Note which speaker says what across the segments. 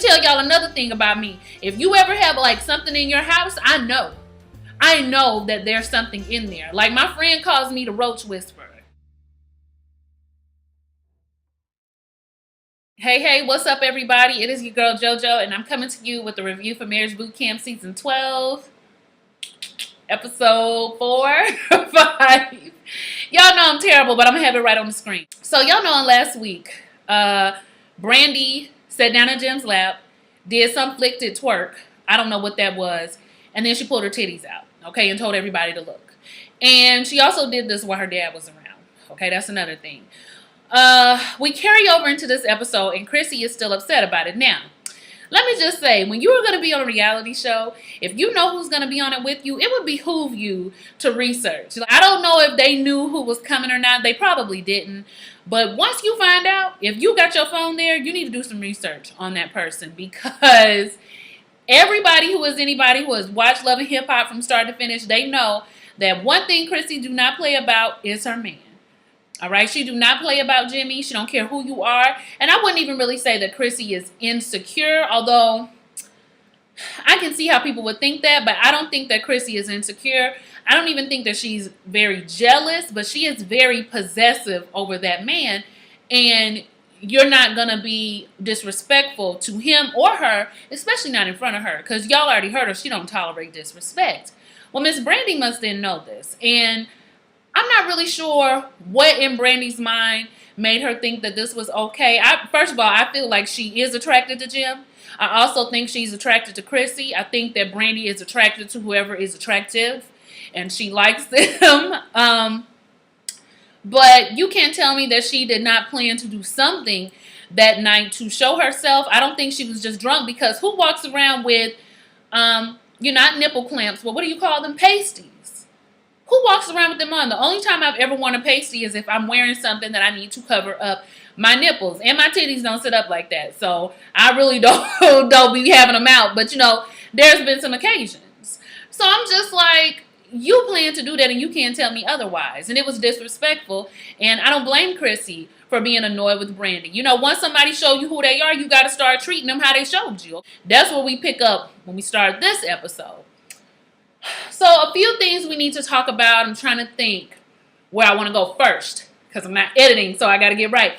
Speaker 1: tell y'all another thing about me. If you ever have like something in your house, I know that there's something in there. Like my friend calls me the roach whisperer. Hey, what's up everybody? It is your girl JoJo and I'm coming to you with a review for Marriage Boot Camp Season 12. Episode 4 or 5. Y'all know I'm terrible, but I'm gonna have it right on the screen. So y'all know last week, Brandy sat down in Jim's lap, did some flicked twerk. I don't know what that was. And then she pulled her titties out, okay, and told everybody to look. And she also did this while her dad was around. Okay, that's another thing. We carry over into this episode, and Chrissy is still upset about it. Now, let me just say, when you are going to be on a reality show, if you know who's going to be on it with you, it would behoove you to research. I don't know if they knew who was coming or not. They probably didn't. But once you find out, if you got your phone there, you need to do some research on that person, because everybody who is anybody who has watched Love and Hip Hop from start to finish, they know that one thing Chrissy do not play about is her man. All right, she do not play about Jimmy. She don't care who you are. And I wouldn't even really say that Chrissy is insecure, although I can see how people would think that, but I don't think that Chrissy is insecure. I don't even think that she's very jealous, but she is very possessive over that man. And you're not going to be disrespectful to him or her, especially not in front of her, because y'all already heard her. She don't tolerate disrespect. Well, Miss Brandy must then know this. And I'm not really sure what in Brandy's mind made her think that this was okay. First of all, I feel like she is attracted to Jim. I also think she's attracted to Chrissy. I think that Brandy is attracted to whoever is attractive, and she likes them. But you can't tell me that she did not plan to do something that night to show herself. I don't think she was just drunk, because who walks around with, you're not nipple clamps, but what do you call them? Pasties. Who walks around with them on? The only time I've ever worn a pasty is if I'm wearing something that I need to cover up my nipples. And my titties don't sit up like that. So I really don't be having them out. But, you know, there's been some occasions. So I'm just like, you plan to do that and you can't tell me otherwise. And it was disrespectful. And I don't blame Chrissy for being annoyed with Brandy. You know, once somebody show you who they are, you got to start treating them how they showed you. That's what we pick up when we start this episode. So a few things we need to talk about. I'm trying to think where I want to go first, because I'm not editing, so I got to get right.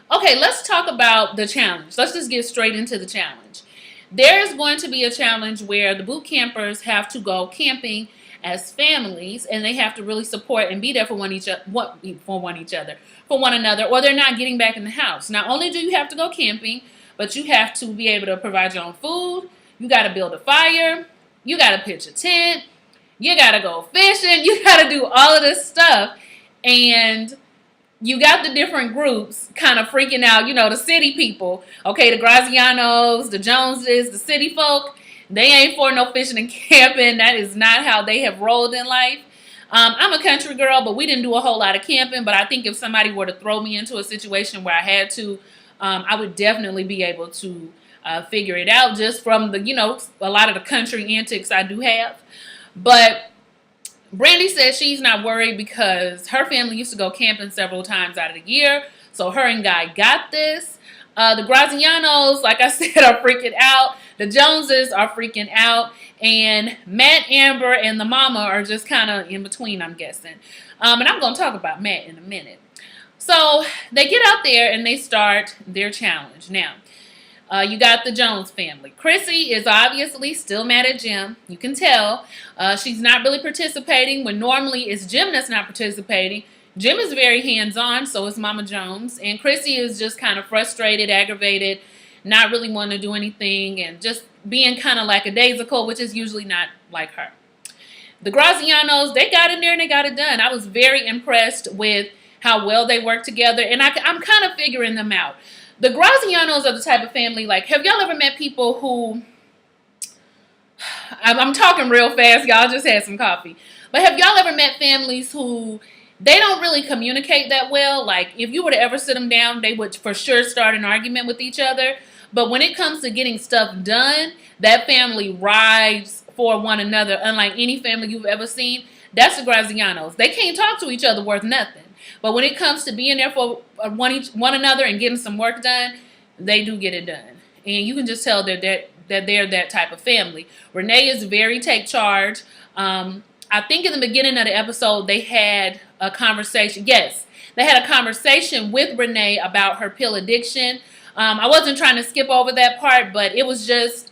Speaker 1: Okay, let's talk about the challenge. Let's just get straight into the challenge. There's going to be a challenge where the boot campers have to go camping as families, and they have to really support and be there for one another, or they're not getting back in the house. Not only do you have to go camping, but you have to be able to provide your own food. You got to build a fire. You got to pitch a tent. You got to go fishing. You got to do all of this stuff. And you got the different groups kind of freaking out. You know, the city people. Okay, the Grazianos, the Joneses, the city folk. They ain't for no fishing and camping. That is not how they have rolled in life. I'm a country girl, but we didn't do a whole lot of camping. But I think if somebody were to throw me into a situation where I had to, I would definitely be able to figure it out just from the, you know, a lot of the country antics I do have. But Brandy says she's not worried because her family used to go camping several times out of the year. So her and Guy got this. The Grazianos, like I said, are freaking out. The Joneses are freaking out. And Matt, Amber, and the mama are just kind of in between, I'm guessing. And I'm going to talk about Matt in a minute. So they get out there and they start their challenge. Now, you got the Jones family. Chrissy is obviously still mad at Jim. You can tell. She's not really participating when normally it's Jim that's not participating. Jim is very hands-on, so is Mama Jones. And Chrissy is just kind of frustrated, aggravated, not really wanting to do anything, and just being kind of lackadaisical, which is usually not like her. The Grazianos, they got in there and they got it done. I was very impressed with how well they work together, and I'm kind of figuring them out. The Grazianos are the type of family, like, have y'all ever met people who, I'm talking real fast, y'all just had some coffee, but have y'all ever met families who, they don't really communicate that well? Like, if you were to ever sit them down, they would for sure start an argument with each other, but when it comes to getting stuff done, that family rides for one another, unlike any family you've ever seen. That's the Grazianos. They can't talk to each other worth nothing. But when it comes to being there for one another and getting some work done, they do get it done. And you can just tell that they're that type of family. Renee is very take charge. I think in the beginning of the episode, they had a conversation. Yes, they had a conversation with Renee about her pill addiction. I wasn't trying to skip over that part, but it was just,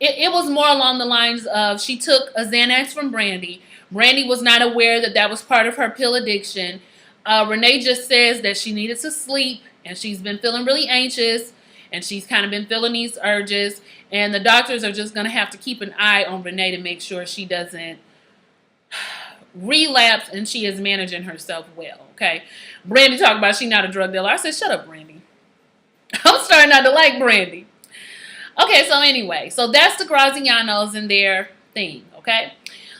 Speaker 1: it was more along the lines of she took a Xanax from Brandy. Brandy was not aware that that was part of her pill addiction. Renee just says that she needed to sleep, and she's been feeling really anxious, and she's kind of been feeling these urges, and the doctors are just going to have to keep an eye on Renee to make sure she doesn't relapse and she is managing herself well, okay? Brandy talked about she not a drug dealer. I said, shut up, Brandy. I'm starting not to like Brandy. Okay, so anyway, so that's the Grazianos and their thing, okay?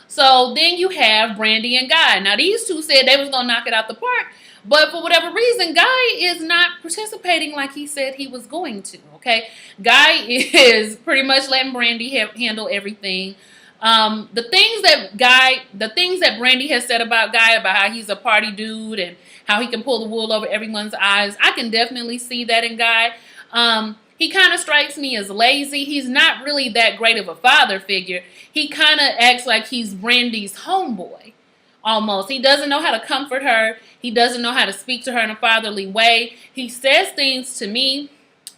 Speaker 1: So then you have Brandy and Guy. Now, these two said they was going to knock it out the park, but for whatever reason, Guy is not participating like he said he was going to, okay? Guy is pretty much letting Brandy handle everything. The things that Brandy has said about Guy, about how he's a party dude and how he can pull the wool over everyone's eyes, I can definitely see that in Guy. He kind of strikes me as lazy. He's not really that great of a father figure. He kind of acts like he's Brandy's homeboy, almost. He doesn't know how to comfort her. He doesn't know how to speak to her in a fatherly way. He says things to me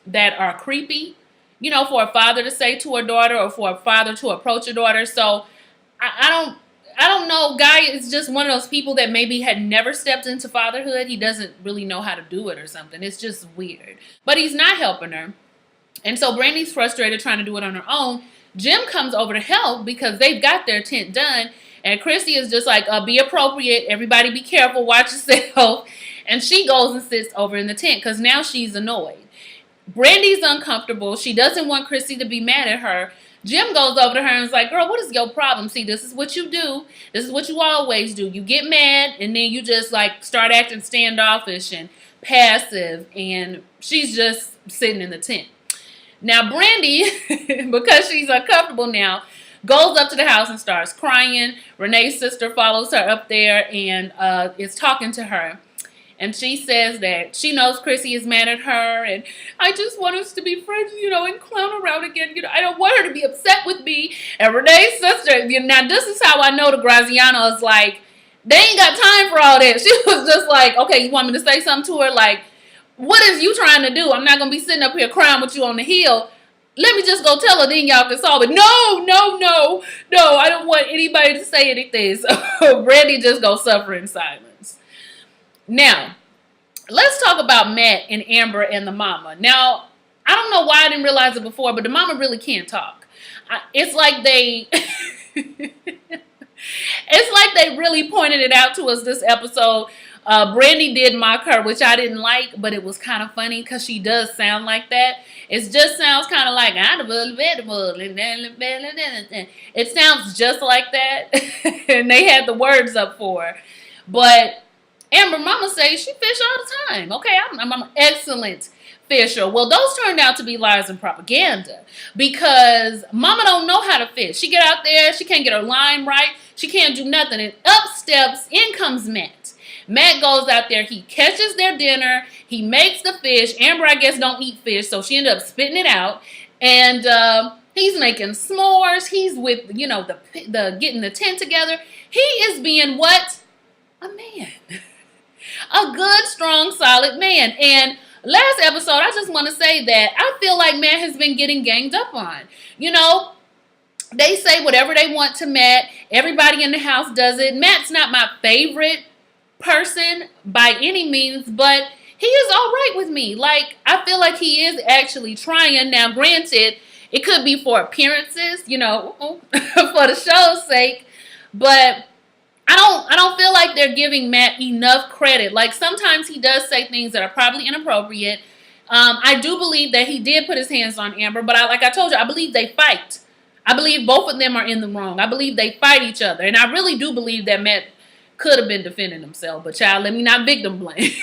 Speaker 1: that are creepy, you know, for a father to say to a daughter or for a father to approach a daughter. So I don't know. Guy is just one of those people that maybe had never stepped into fatherhood. He doesn't really know how to do it or something. It's just weird. But he's not helping her. And so Brandy's frustrated trying to do it on her own. Jim comes over to help because they've got their tent done. And Chrissy is just like, be appropriate. Everybody be careful. Watch yourself. And she goes and sits over in the tent because now she's annoyed. Brandy's uncomfortable. She doesn't want Chrissy to be mad at her. Jim goes over to her and is like, girl, what is your problem? See, this is what you do. This is what you always do. You get mad and then you just like start acting standoffish and passive. And she's just sitting in the tent. Now, Brandy, because she's uncomfortable now, goes up to the house and starts crying. Renee's sister follows her up there and is talking to her. And she says that she knows Chrissy is mad at her, and I just want us to be friends, you know, and clown around again. You know, I don't want her to be upset with me. And Renee's sister, now this is how I know the Grazianos, like, they ain't got time for all that. She was just like, okay, you want me to say something to her? Like, what is you trying to do? I'm not going to be sitting up here crying with you on the hill. Let me just go tell her, then y'all can solve it. No, I don't want anybody to say anything. So Brandy just go suffer in silence. Now, let's talk about Matt and Amber and the mama. Now, I don't know why I didn't realize it before, but the mama really can't talk. It's like they... It's like they really pointed it out to us this episode. Brandy did mock her, which I didn't like, but it was kind of funny because she does sound like that. It just sounds kind of like, it sounds just like that. And they had the words up for her. But Amber mama says she fish all the time. Okay, I'm an excellent fisher. Well, those turned out to be lies and propaganda because mama don't know how to fish. She get out there, she can't get her line right. She can't do nothing. And in comes Matt. Matt goes out there. He catches their dinner. He makes the fish. Amber, I guess, don't eat fish, so she ended up spitting it out. And he's making s'mores. He's with, you know, the getting the tent together. He is being what? A man. A good, strong, solid man. And last episode, I just want to say that I feel like Matt has been getting ganged up on. You know, they say whatever they want to Matt. Everybody in the house does it. Matt's not my favorite person by any means, but he is all right with me. Like, I feel like he is actually trying. Now, granted, it could be for appearances, you know, for the show's sake, but I don't feel like they're giving Matt enough credit. Like, sometimes he does say things that are probably inappropriate. I do believe that he did put his hands on Amber, but like I told you, I believe they fight. I believe both of them are in the wrong. I believe they fight each other, and I really do believe that Matt could have been defending himself, but child, let me not victim blame.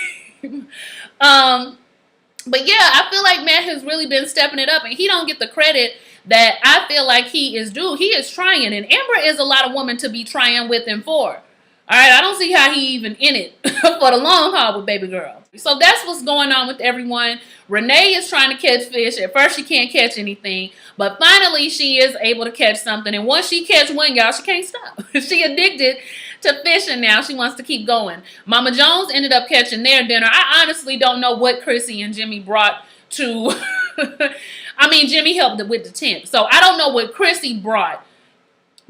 Speaker 1: But yeah, I feel like Matt has really been stepping it up, and he don't get the credit that I feel like he is due. He is trying, and Amber is a lot of woman to be trying with and for. All right, I don't see how he even in it for the long haul with baby girl. So that's what's going on with everyone. Renee is trying to catch fish. At first, she can't catch anything, but finally, she is able to catch something. And once she catch one, y'all, she can't stop. She addicted to fishing now. She wants to keep going. Mama Jones ended up catching their dinner. I honestly don't know what Chrissy and Jimmy brought to. I mean, Jimmy helped with the tent, so I don't know what Chrissy brought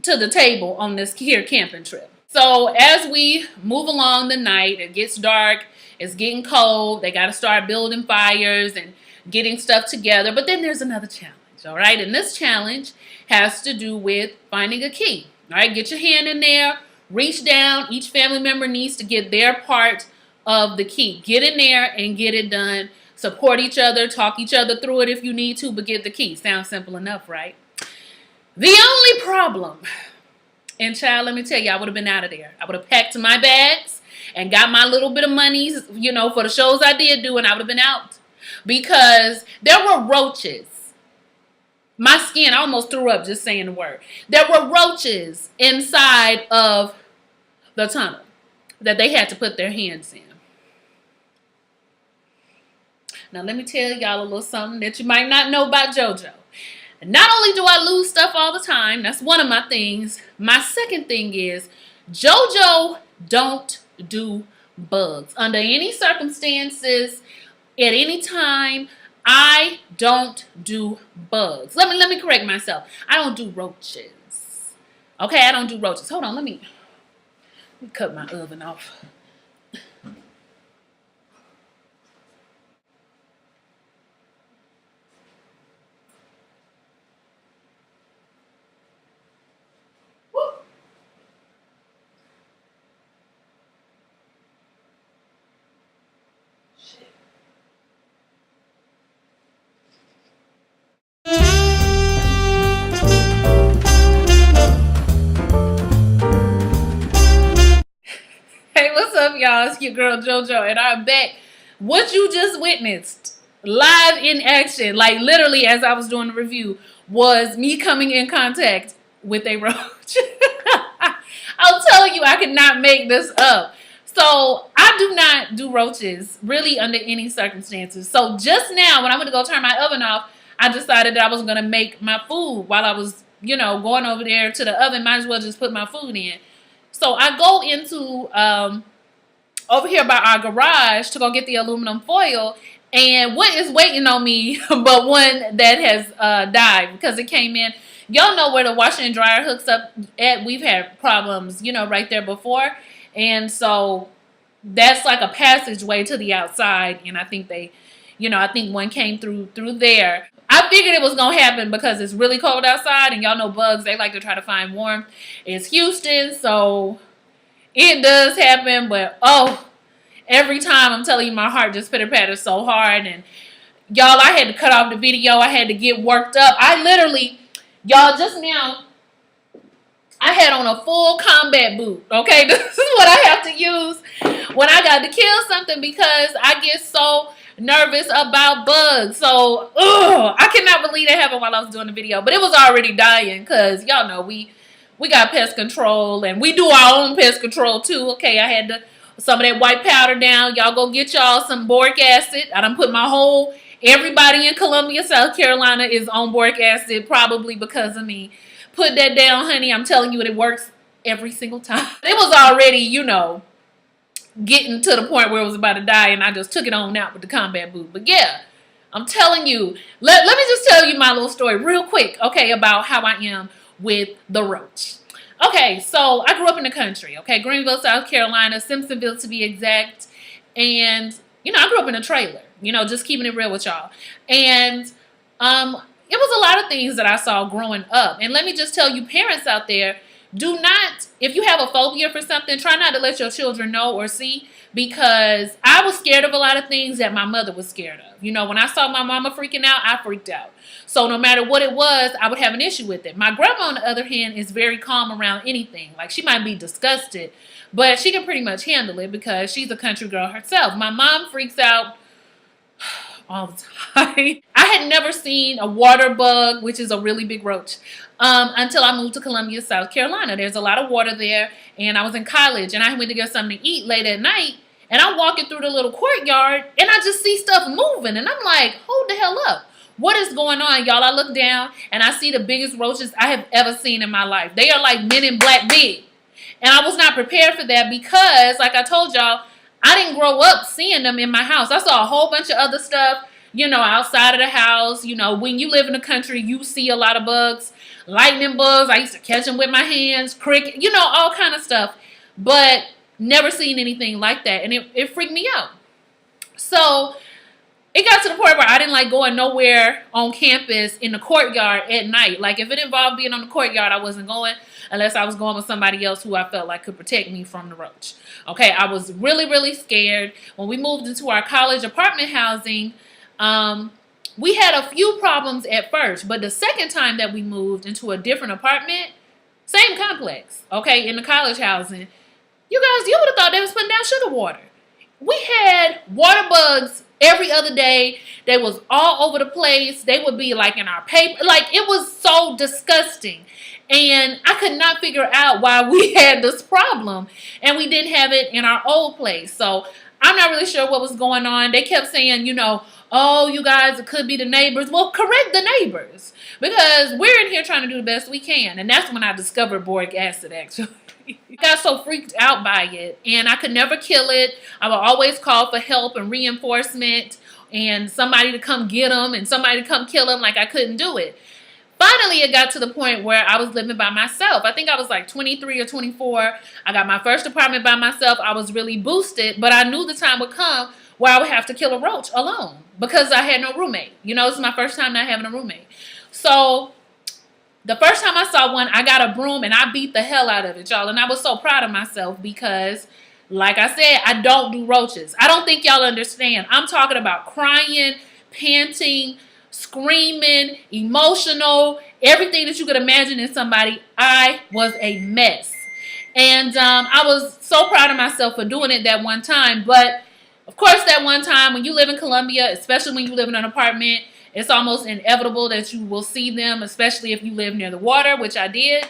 Speaker 1: to the table on this here camping trip. So as we move along the night, it gets dark, it's getting cold, they got to start building fires and getting stuff together. But then there's another challenge, all right? And this challenge has to do with finding a key, all right? Get your hand in there, reach down. Each family member needs to get their part of the key. Get in there and get it done. Support each other, talk each other through it if you need to, but get the key. Sounds simple enough, right? The only problem, and child, let me tell you, I would have been out of there. I would have packed my bags and got my little bit of money, you know, for the shows I did do, and I would have been out. Because there were roaches. My skin, I almost threw up just saying the word. There were roaches inside of the tunnel that they had to put their hands in. Now, let me tell y'all a little something that you might not know about JoJo. Not only do I lose stuff all the time, that's one of my things. My second thing is JoJo don't do bugs. Under any circumstances, at any time, I don't do bugs. Let me correct myself. I don't do roaches. Okay, I don't do roaches. Hold on, let me cut my oven off. Hey, what's up, y'all? It's your girl JoJo, and I'm back. What you just witnessed, live in action, like literally as I was doing the review, was me coming in contact with a roach. I'm telling you, I could not make this up. So I do not do roaches, really, under any circumstances. So just now, when I went to go turn my oven off, I decided that I was going to make my food while I was, you know, going over there to the oven. Might as well just put my food in. So I go into over here by our garage to go get the aluminum foil. And what is waiting on me but one that has died because it came in. Y'all know where the washer and dryer hooks up at. We've had problems, you know, right there before. And so that's like a passageway to the outside. And I think they, you know, I think one came through there. I figured it was going to happen because it's really cold outside. And y'all know bugs, they like to try to find warmth. It's Houston, so it does happen. But, oh, every time, I'm telling you, my heart just pitter-patters so hard. And, y'all, I had to cut off the video. I had to get worked up. I literally, y'all, just now, I had on a full combat boot, okay? This is what I have to use when I got to kill something because I get so nervous about bugs. So, I cannot believe that happened while I was doing the video. But it was already dying because, y'all know, we got pest control and we do our own pest control too. Okay, I had some of that white powder down. Y'all go get y'all some boric acid. I done put my whole, everybody in Columbia, South Carolina is on boric acid probably because of me. Put that down, honey. I'm telling you, it works every single time. It was already, you know, getting to the point where it was about to die, and I just took it on out with the combat boot. But yeah, I'm telling you, let me just tell you my little story real quick, okay, about how I am with the roach. Okay, so I grew up in the country, okay, Greenville, South Carolina, Simpsonville to be exact, and, you know, I grew up in a trailer, you know, just keeping it real with y'all, and, it was a lot of things that I saw growing up, and let me just tell you, parents out there, do not, if you have a phobia for something, try not to let your children know or see, because I was scared of a lot of things that my mother was scared of. You know, when I saw my mama freaking out, I freaked out. So no matter what it was, I would have an issue with it. My grandma, on the other hand, is very calm around anything. Like, she might be disgusted, but she can pretty much handle it because she's a country girl herself. My mom freaks out all the time. I had never seen a water bug, which is a really big roach, until I moved to Columbia, South Carolina. There's a lot of water there, and I was in college, and I went to get something to eat late at night, and I'm walking through the little courtyard, and I just see stuff moving, and I'm like, hold the hell up. What is going on, y'all? I look down, and I see the biggest roaches I have ever seen in my life. They are like Men in Black big. And I was not prepared for that because, like I told y'all, I didn't grow up seeing them in my house. I saw a whole bunch of other stuff, you know, outside of the house. You know, when you live in the country, you see a lot of bugs. Lightning bugs, I used to catch them with my hands. Cricket, you know, all kind of stuff. But never seen anything like that. And it freaked me out. So it got to the point where I didn't like going nowhere on campus in the courtyard at night. Like, if it involved being on the courtyard, I wasn't going unless I was going with somebody else who I felt like could protect me from the roach. Okay, I was really, really scared. When we moved into our college apartment housing, we had a few problems at first. But the second time that we moved into a different apartment, same complex, okay, in the college housing, you guys, you would have thought they was putting down sugar water. We had water bugs every other day. They was all over the place. They would be like in our paper. Like, it was so disgusting. And I could not figure out why we had this problem. And we didn't have it in our old place. So I'm not really sure what was going on. They kept saying, you know, oh, you guys, it could be the neighbors. Well, correct the neighbors. Because we're in here trying to do the best we can. And that's when I discovered boric acid, actually. I got so freaked out by it, and I could never kill it. I would always call for help and reinforcement and somebody to come get them and somebody to come kill them. Like, I couldn't do it. Finally, it got to the point where I was living by myself. I think I was like 23 or 24. I got my first apartment by myself. I was really boosted, but I knew the time would come where I would have to kill a roach alone because I had no roommate. You know, this is my first time not having a roommate. So the first time I saw one, I got a broom and I beat the hell out of it, y'all. And I was so proud of myself because, like I said, I don't do roaches. I don't think y'all understand. I'm talking about crying, panting, screaming, emotional, everything that you could imagine in somebody. I was a mess. And I was so proud of myself for doing it that one time. But, of course, that one time, when you live in Columbia, especially when you live in an apartment, it's almost inevitable that you will see them, especially if you live near the water, which I did.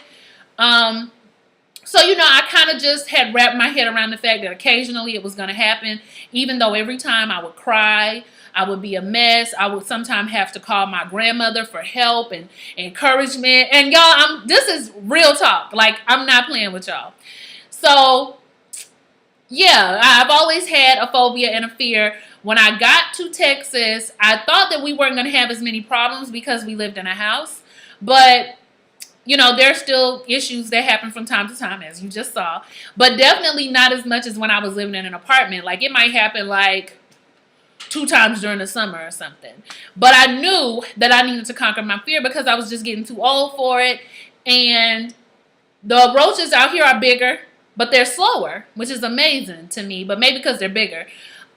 Speaker 1: So, you know, I kind of just had wrapped my head around the fact that occasionally it was going to happen, even though every time I would cry, I would be a mess. I would sometimes have to call my grandmother for help and encouragement. And y'all, this is real talk. Like, I'm not playing with y'all. So, yeah, I've always had a phobia and a fear. When I got to Texas, I thought that we weren't going to have as many problems because we lived in a house. But, you know, there's still issues that happen from time to time, as you just saw. But definitely not as much as when I was living in an apartment. Like, it might happen, like, 2 times during the summer or something. But I knew that I needed to conquer my fear because I was just getting too old for it. And the roaches out here are bigger, but they're slower, which is amazing to me. But maybe because they're bigger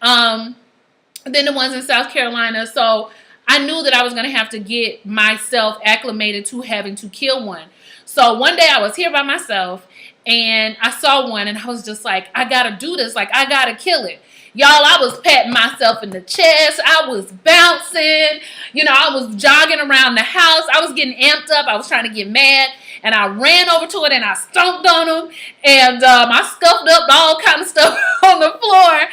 Speaker 1: than the ones in South Carolina. So I knew that I was going to have to get myself acclimated to having to kill one. So one day I was here by myself and I saw one and I was just like, I got to do this. Like, I got to kill it. Y'all, I was patting myself in the chest. I was bouncing. You know, I was jogging around the house. I was getting amped up. I was trying to get mad. And I ran over to it and I stomped on him. And I scuffed up all kind of stuff on the floor.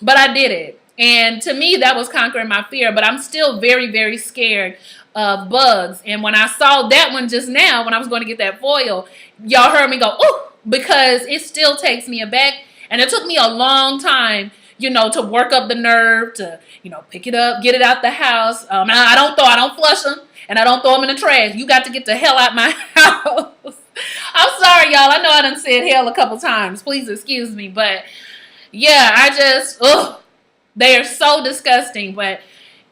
Speaker 1: But I did it. And to me, that was conquering my fear. But I'm still very, very scared of bugs. And when I saw that one just now, when I was going to get that foil, y'all heard me go, ooh, because it still takes me aback. And it took me a long time, you know, to work up the nerve to, you know, pick it up, get it out the house. I don't flush them, and I don't throw them in the trash. You got to get the hell out my house. I'm sorry, y'all. I know I done said hell a couple times. Please excuse me. But, yeah, they are so disgusting. But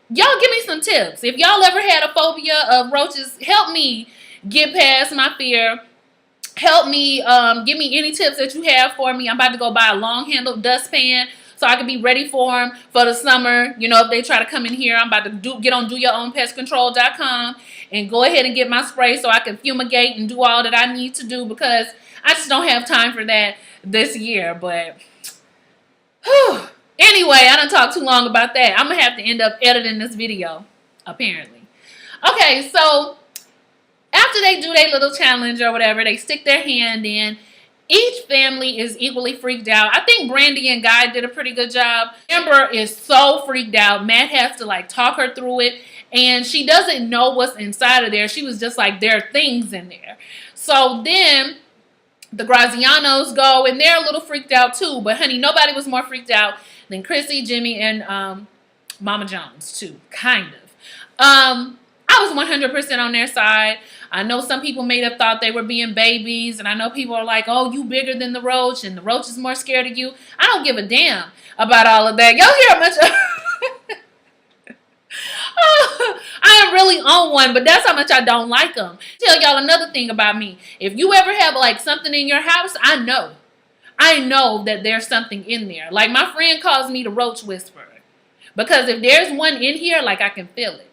Speaker 1: y'all give me some tips. If y'all ever had a phobia of roaches, help me get past my fear. Help me, give me any tips that you have for me. I'm about to go buy a long-handled dustpan so I can be ready for them for the summer. You know, if they try to come in here, I'm about to get on doyourownpestcontrol.com and go ahead and get my spray so I can fumigate and do all that I need to do because I just don't have time for that this year. But, whew. Anyway, I done talked too long about that. I'm going to have to end up editing this video. apparently. Okay, so after they do their little challenge or whatever, they stick their hand in. Each family is equally freaked out. I think Brandy and Guy did a pretty good job. Amber is so freaked out. Matt has to like talk her through it. And she doesn't know what's inside of there. She was just like, there are things in there. So then the Grazianos go, and they're a little freaked out too. But honey, nobody was more freaked out than Chrissy, Jimmy, and Mama Jones too, kind of. I was 100% on their side. I know some people may have thought they were being babies, and I know people are like, oh, you bigger than the roach, and the roach is more scared of you. I don't give a damn about all of that. Y'all hear how much... I am really on one, but that's how much I don't like them. Tell y'all another thing about me. If you ever have like something in your house, I know that there's something in there. Like my friend calls me the roach whisperer. Because if there's one in here, like I can feel it.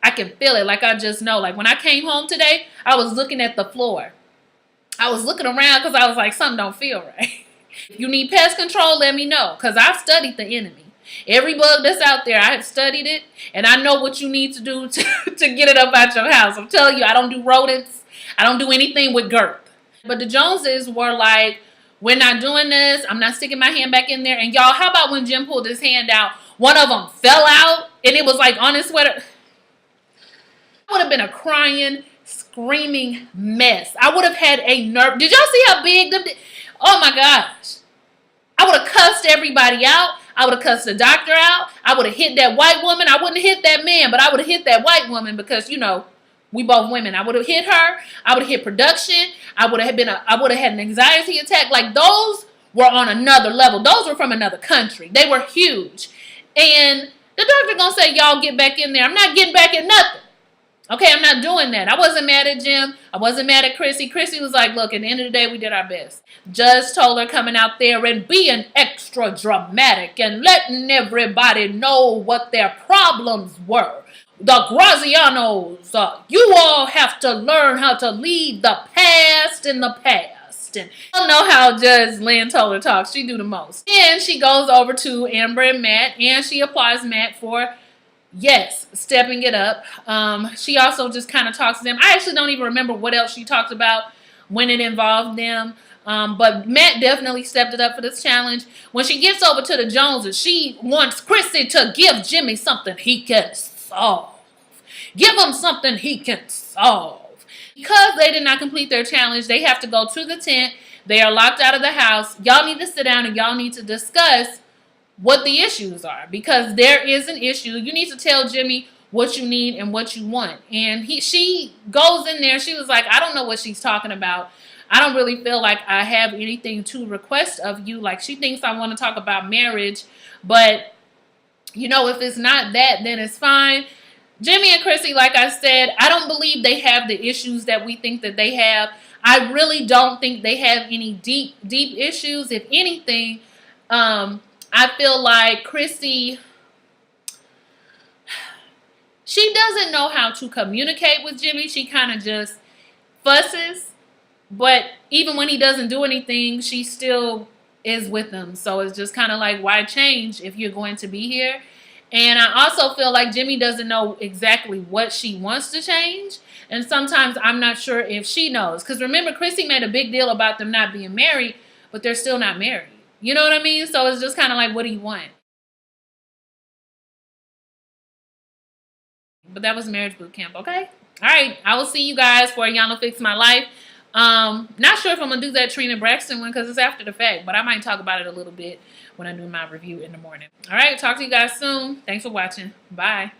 Speaker 1: I can feel it, like I just know. Like when I came home today, I was looking at the floor. I was looking around because I was like, something don't feel right. If you need pest control, let me know. Because I've studied the enemy. Every bug that's out there, I have studied it. And I know what you need to do to get it up out your house. I'm telling you, I don't do rodents. I don't do anything with girth. But the Joneses were like, we're not doing this. I'm not sticking my hand back in there. And y'all, how about when Jim pulled his hand out, one of them fell out and it was like on his sweater. I would have been a crying, screaming mess. I would have had a nerve. Did y'all see how big the... Oh my gosh. I would have cussed everybody out. I would have cussed the doctor out. I would have hit that white woman. I wouldn't have hit that man, but I would have hit that white woman because, you know, we both women. I would have hit her. I would have hit production. I would have had an anxiety attack. Like those were on another level. Those were from another country. They were huge. And the doctor gonna say, y'all get back in there. I'm not getting back at nothing. Okay, I'm not doing that. I wasn't mad at Jim. I wasn't mad at Chrissy. Chrissy was like, look, at the end of the day, we did our best. Judge told her coming out there and being extra dramatic and letting everybody know what their problems were. The Grazianos, you all have to learn how to leave the past in the past. And I don't know how Judge Lynn told her talk. She do the most. And she goes over to Amber and Matt, and she applies Matt for... yes, stepping it up. She also just kind of talks to them. I actually don't even remember what else she talked about when it involved them. But Matt definitely stepped it up for this challenge. When she gets over to the Joneses, she wants Chrissy to give Jimmy something he can solve. Give him something he can solve. Because they did not complete their challenge, they have to go to the tent. They are locked out of the house. Y'all need to sit down and y'all need to discuss what the issues are, because there is an issue. You need to tell Jimmy what you need and what you want. And she goes in there. She was like, I don't know what she's talking about. I don't really feel like I have anything to request of you. Like she thinks I want to talk about marriage, but you know, if it's not that, then it's fine. Jimmy and Chrissy, like I said, I don't believe they have the issues that we think that they have. I really don't think they have any deep issues. If anything, I feel like Chrissy, she doesn't know how to communicate with Jimmy. She kind of just fusses. But even when he doesn't do anything, she still is with him. So it's just kind of like, why change if you're going to be here? And I also feel like Jimmy doesn't know exactly what she wants to change. And sometimes I'm not sure if she knows. Because remember, Chrissy made a big deal about them not being married, but they're still not married. You know what I mean? So it's just kind of like, what do you want? But that was marriage boot camp, okay? All right, I will see you guys for Yana Fix My Life. Not sure if I'm going to do that Trina Braxton one because it's after the fact, but I might talk about it a little bit when I do my review in the morning. All right, talk to you guys soon. Thanks for watching. Bye.